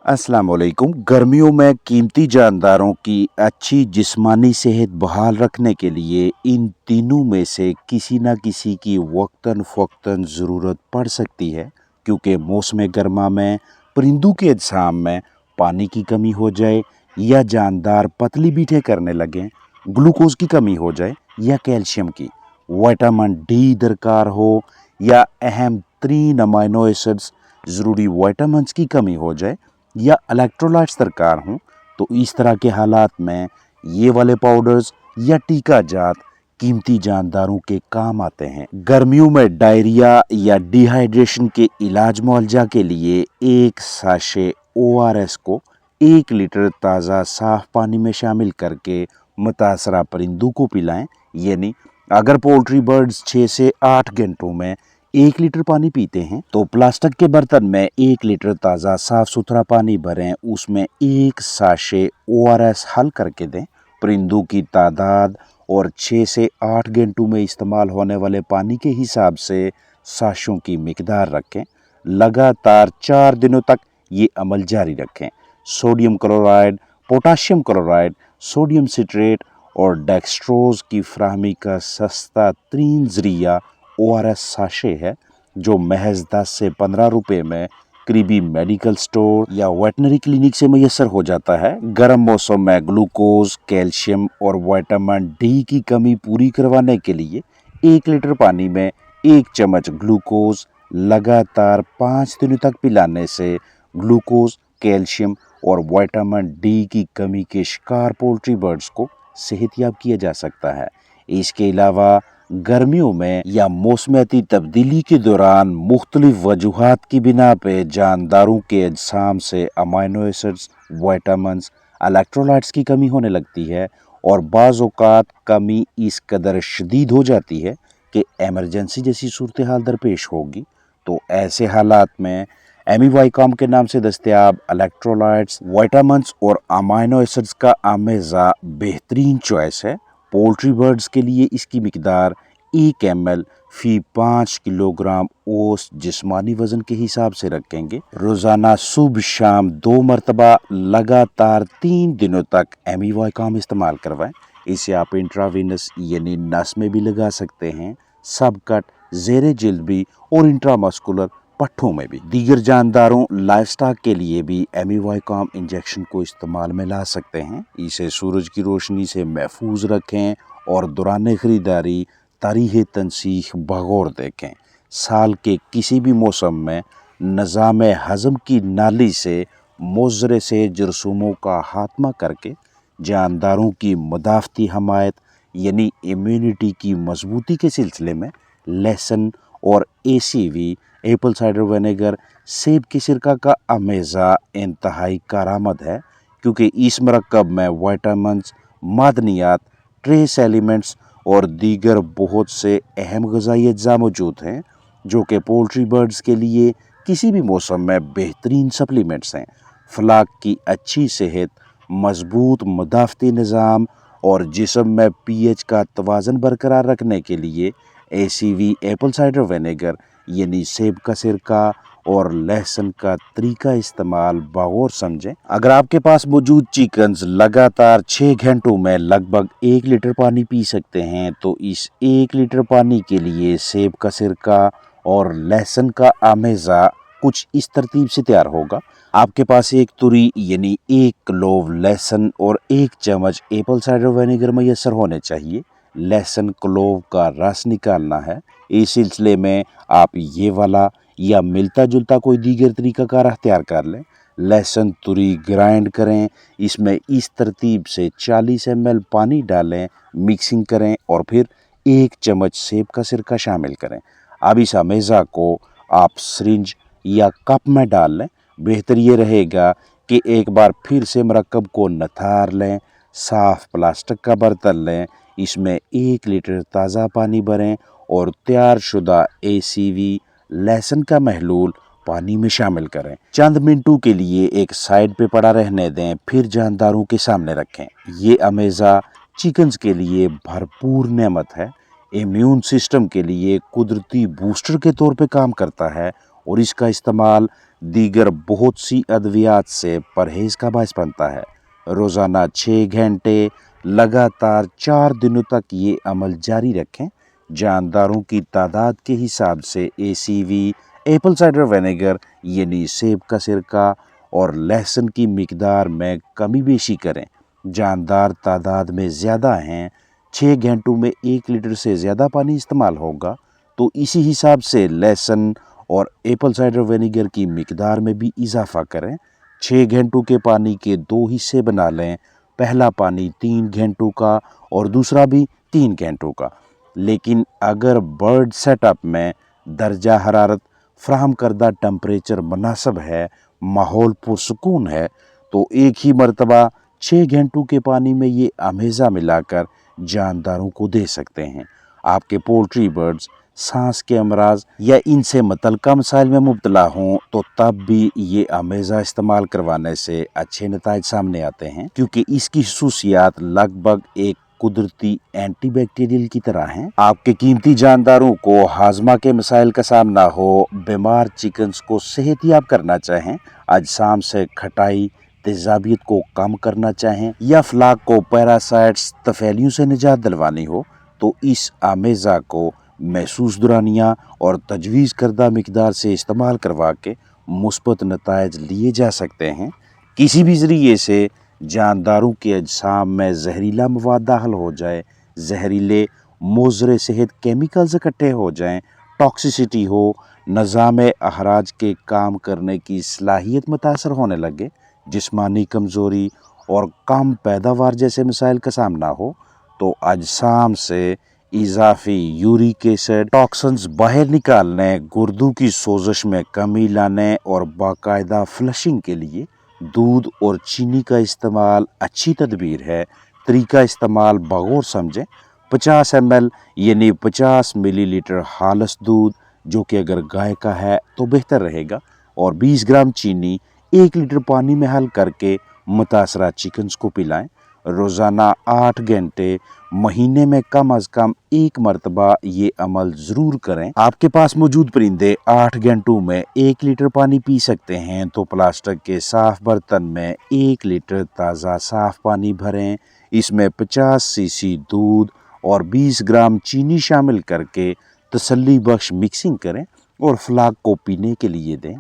अस्सलाम वालेकुम। गर्मियों में कीमती जानदारों की अच्छी जिस्मानी सेहत बहाल रखने के लिए इन तीनों में से किसी न किसी की वक्तन फ़वक्तन ज़रूरत पड़ सकती है, क्योंकि मौसम गर्मा में परिंदों के अजसाम में पानी की कमी हो जाए या जानदार पतली बीटें करने लगें, ग्लूकोज की कमी हो जाए या कैल्शियम की, विटामिन डी दरकार हो या अहम 3 अमाइनो एसिड्स ज़रूरी विटामिन्स की कमी हो जाए या इलेक्ट्रोलाइट्स दरकार हों, तो इस तरह के हालात में ये वाले पाउडर्स या टीका जात कीमती जानदारों के काम आते हैं। गर्मियों में डायरिया या डिहाइड्रेशन के इलाज मुआवजा के लिए एक साशे ORS को 1 लीटर ताज़ा साफ पानी में शामिल करके मुतासरा परिंदों को पिलाएं। यानी अगर पोल्ट्री बर्ड्स 6 से 8 घंटों में 1 लीटर पानी पीते हैं तो प्लास्टिक के बर्तन में 1 लीटर ताज़ा साफ सुथरा पानी भरें, उसमें एक साशे ORS हल करके दें। परिंदों की तादाद और 6 से 8 घंटों में इस्तेमाल होने वाले पानी के हिसाब से साशों की मिकदार रखें। लगातार 4 दिनों तक ये अमल जारी रखें। Sodium chloride, potassium chloride, sodium citrate और डेक्सट्रोज की फराहमी का सस्ता तरीन ज़रिया ORS साशे है, जो महज 10 से 15 रुपए में करीबी मेडिकल स्टोर या वेटनरी क्लिनिक से मैसर हो जाता है। गर्म मौसम में ग्लूकोज, कैल्शियम और विटामिन डी की कमी पूरी करवाने के लिए 1 लीटर पानी में 1 चम्मच ग्लूकोज लगातार 5 दिनों तक पिलाने से ग्लूकोज, कैल्शियम और विटामिन डी की कमी के शिकार पोल्ट्री बर्ड्स को सेहतयाब किया जा सकता है। इसके अलावा गर्मियों में या मौसमियाती तब्दीली के दौरान मुख्तलिफ वजूहात की बिना पे जानदारों के अजसाम से अमाइनो एसिड्स, विटामिन्स, इलेक्ट्रोलाइट्स की कमी होने लगती है और बाज़ औक़ात कमी इस कदर शदीद हो जाती है कि एमरजेंसी जैसी सूरत हाल दरपेश होगी। तो ऐसे हालात में एमीवाइकॉम के नाम से दस्तयाब इलेक्ट्रोलाइट्स, विटामिन्स और अमाइनो एसिड्स का आमेज़ा बेहतरीन चॉइस है। पोल्ट्री बर्ड्स के लिए इसकी मिकदार 1 ml फी 5 किलोग्राम औसत जिस्मानी वज़न के हिसाब से रखेंगे। रोज़ाना सुबह शाम 2 मरतबा लगातार 3 दिनों तक एमीवाइकॉम इस्तेमाल करवाएं। इसे आप इंट्रावीनस यानी नस में भी लगा सकते हैं, सब कट, ज़ेरे जिल्द भी और इंट्रामस्कुलर पट्ठों में भी। दीगर जानदारों लाइवस्टॉक के लिए भी एमीवाइकॉम इंजेक्शन को इस्तेमाल में ला सकते हैं। इसे सूरज की रोशनी से महफूज रखें और दौरान ख़रीदारी तारीख़ तनसीख बगौर देखें। साल के किसी भी मौसम में निज़ाम हज़म की नाली से मुज़रे से जरसूमों का खात्मा करके जानदारों की मुदाफ़ती हमायत यानी इम्यूनिटी की मजबूती के सिलसिले में लहसुन और ACV एप्पल साइडर विनेगर सेब के सिरका का अमेज़ा इंतहाई कारआमद है, क्योंकि इस मरकब में विटामिन्स, मादनियात, ट्रेस एलिमेंट्स और दीगर बहुत से अहम ग़िज़ाई अज्जा मौजूद हैं, जो कि पोल्ट्री बर्ड्स के लिए किसी भी मौसम में बेहतरीन सप्लीमेंट्स हैं। फलाक की अच्छी सेहत, मजबूत मुदाफ़ती निज़ाम और जिस्म में pH का तवाज़न बरकरार रखने के लिए ACV एप्पल साइडर विनेगर यानी सेब का सिरका और लहसुन का तरीका इस्तेमाल बगौर समझें। अगर आपके पास मौजूद चिकन्स लगातार 6 घंटों में लगभग 1 लीटर पानी पी सकते हैं, तो इस 1 लीटर पानी के लिए सेब का सिरका और लहसुन का आमेज़ा कुछ इस तरतीब से तैयार होगा। आपके पास 1 तुरी यानी 1 क्लोव लहसुन और 1 चम्मच एप्पल साइडर विनेगर मैसर होने चाहिए। लहसुन क्लोव का रस निकालना है। इस सिलसिले में आप ये वाला या मिलता जुलता कोई दीगर तरीक़ाकार अख्तियार कर लें। लहसुन तुरी ग्राइंड करें, इसमें इस तरतीब से 40 ml पानी डालें, मिक्सिंग करें और फिर 1 चम्मच सेब का सिरका शामिल करें। अब इस अमेज़ा को आप सिरिंज या कप में डाल लें। बेहतर ये रहेगा कि एक बार फिर से मरकब को नथार लें, साफ़ प्लास्टिक का बर्तन लें, इसमें 1 लीटर ताज़ा पानी भरें और तैयार शुदा ACV लहसुन का महलूल पानी में शामिल करें। चंद मिनटों के लिए एक साइड पे पड़ा रहने दें, फिर जानदारों के सामने रखें। ये अमेज़ा चिकन्स के लिए भरपूर नेमत है, इम्यून सिस्टम के लिए कुदरती बूस्टर के तौर पे काम करता है और इसका इस्तेमाल दीगर बहुत सी अद्वियात से परहेज का बायस बनता है। रोज़ाना 6 घंटे लगातार 4 दिनों तक ये अमल जारी रखें। जानदारों की तादाद के हिसाब से ACV, एप्पल साइडर विनेगर यानी सेब का सिरका और लहसुन की मिकदार में कमी बेशी करें। जानदार तादाद में ज़्यादा हैं, 6 घंटों में 1 लीटर से ज़्यादा पानी इस्तेमाल होगा, तो इसी हिसाब से लहसुन और एप्पल साइडर विनेगर की मिकदार में भी इजाफा करें। 6 घंटों के पानी के 2 हिस्से बना लें, पहला पानी 3 घंटों का और दूसरा भी 3 घंटों का। लेकिन अगर बर्ड सेटअप में दर्जा हरारत फ्राहम करदा टेम्परेचर मुनासिब है, माहौल पुरसकून है, तो एक ही मरतबा 6 घंटों के पानी में ये अमेज़ा मिलाकर जानदारों को दे सकते हैं। आपके पोल्ट्री बर्ड्स सांस के अमराज या इनसे मुतल्लिका मसाइल में मुब्तला हों तो तब भी ये अमेज़ा इस्तेमाल करवाने से अच्छे नताइज सामने आते हैं, क्योंकि इसकी खसूसियात लगभग एक कुदरती एंटी बैक्टीरियल की तरह हैं। आपके कीमती जानदारों को हाजमा के मसाइल का सामना हो, बीमार चिकन्स को सेहतियाब करना चाहें, अजसाम से खटाई तेजाबियत को कम करना चाहें या फ्लाक को पैरासाइट्स तफेलियों से निजात दिलवानी हो, तो इस अमेज़ा को महसूस दुरानिया और तजवीज़ करदा मिकदार से इस्तेमाल करवा के मुस्बत नताइज लिए जा सकते हैं। किसी भी ज़रिए से जानदारों के अजसाम में जहरीला मवाद दाखिल हो जाए, जहरीले मुज़र सेहत केमिकल्स इकट्ठे हो जाएं, टॉक्सिसिटी हो, निज़ाम अहराज के काम करने की सलाहियत मुतासर होने लगे, जिस्मानी कमज़ोरी और कम पैदावार जैसे मसाइल का सामना हो, तो अजसाम से इजाफी यूरिक एसिड टॉक्सिन्स बाहर निकालने, गुर्दों की सोजश में कमी लाने और बाकायदा फ्लशिंग के लिए दूध और चीनी का इस्तेमाल अच्छी तदबीर है। तरीका इस्तेमाल बगौर समझें। 50 ml यानी 50 मिलीलीटर खालिस दूध, जो कि अगर गाय का है तो बेहतर रहेगा, और 20 ग्राम चीनी 1 लीटर पानी में हल करके मुतासरा चिकन्स को पिलाएं। रोज़ाना 8 घंटे, महीने में कम अज़ कम 1 मरतबा ये अमल ज़रूर करें। आपके पास मौजूद परिंदे 8 घंटों में 1 लीटर पानी पी सकते हैं, तो प्लास्टिक के साफ़ बर्तन में 1 लीटर ताज़ा साफ़ पानी भरें, इसमें 50 सीसी दूध और 20 ग्राम चीनी शामिल करके तसल्ली बख्श मिक्सिंग करें और फ्लाक को पीने के लिए दें।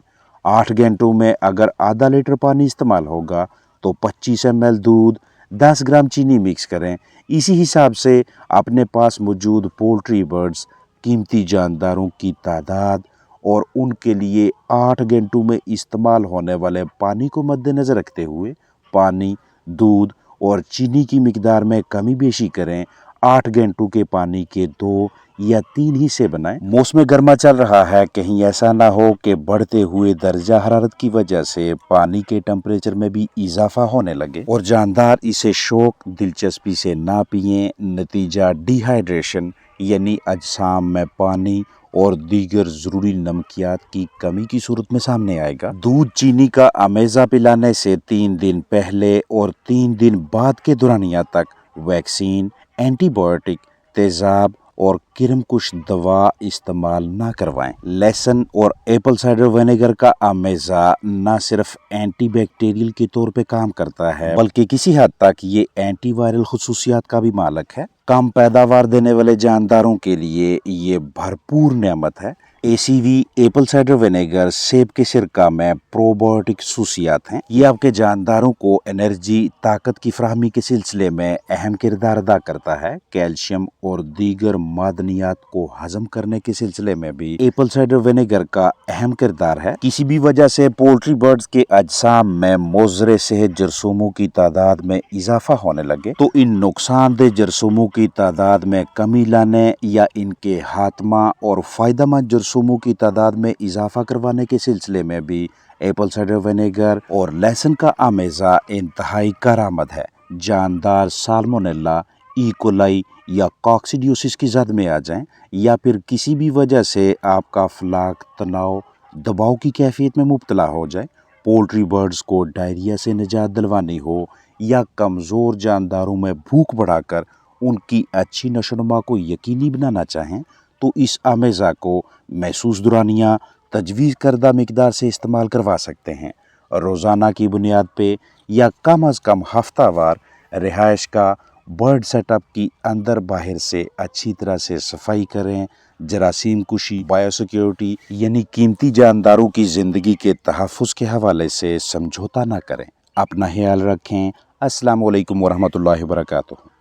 8 घंटों में अगर आधा लीटर पानी इस्तेमाल होगा तो 25 ml दूध, 10 ग्राम चीनी मिक्स करें। इसी हिसाब से अपने पास मौजूद पोल्ट्री बर्ड्स, कीमती जानदारों की तादाद और उनके लिए 8 घंटों में इस्तेमाल होने वाले पानी को मद्देनज़र रखते हुए पानी, दूध और चीनी की मिकदार में कमी बेशी करें। 8 घंटों के पानी के 2 या 3 हिस्से बनाएं। मौसम गर्मा चल रहा है, कहीं ऐसा ना हो कि बढ़ते हुए दर्जा हरारत की वजह से पानी के टेम्परेचर में भी इजाफा होने लगे और जानदार इसे शौक दिलचस्पी से ना पिएं। नतीजा डिहाइड्रेशन यानी अजसाम में पानी और दीगर ज़रूरी नमकियात की कमी की सूरत में सामने आएगा। दूध चीनी का अमेज़ा पिलाने से 3 दिन पहले और 3 दिन बाद के दौरानिया तक वैक्सीन, एंटीबायोटिक, तेज़ाब और किरमकुश दवा इस्तेमाल ना करवाएं। लहसुन और एप्पल साइडर विनेगर का अमेज़ा न सिर्फ एंटी बैक्टीरियल के तौर पे काम करता है, बल्कि किसी हद तक ये एंटी वायरल खुसूसियात का भी मालक है। कम पैदावार देने वाले जानदारों के लिए ये भरपूर नेमत है। ACV, एप्पल साइडर विनेगर, सेब के सिरका में प्रोबायोटिक खसूसियात हैं। ये आपके जानदारों को एनर्जी, ताकत की फराहमी के सिलसिले में अहम किरदार अदा करता है। कैल्शियम और दीगर मादनियात को हजम करने के सिलसिले में भी एप्पल साइडर विनेगर का अहम किरदार है। किसी भी वजह से पोल्ट्री बर्ड्स के अजसाम में मोज़रे सेहत जरसूमों की तादाद में इजाफा होने लगे, तो इन नुकसानदेह जरसूमों की तादाद में कमी लाने या इनके हातमा और फ़ायदेमंद जरसूमों की तादाद में इजाफा करवाने के सिलसिले में भी एप्पल साइडर विनेगर और लहसुन का अमेज़ा इंतहाई कारआमद है। जानदार साल्मोनेला, ई-कोलाई या कॉक्सिडियोसिस की जद में आ जाएं, या फिर किसी भी वजह से आपका फ्लाक तनाव, दबाव की कैफियत में मुब्तला हो जाए, पोल्ट्री बर्ड्स को डायरिया से निजात दिलवानी हो या कमज़ोर जानदारों में भूख बढ़ाकर उनकी अच्छी नशोनुमा को यकीनी बनाना चाहें, तो इस अमेज़ा को महसूस दुरानिया, تجویز کردہ مقدار سے استعمال کروا سکتے ہیں۔ روزانہ کی بنیاد پہ یا کم از کم ہفتہ وار رہائش کا برڈ سیٹ اپ کی اندر باہر سے اچھی طرح سے صفائی کریں۔ جراثیم کشی، بایو سیکیورٹی یعنی قیمتی جانداروں کی زندگی کے تحفظ کے حوالے سے سمجھوتا نہ کریں۔ اپنا خیال رکھیں۔ السلام علیکم ورحمۃ اللہ وبرکاتہ۔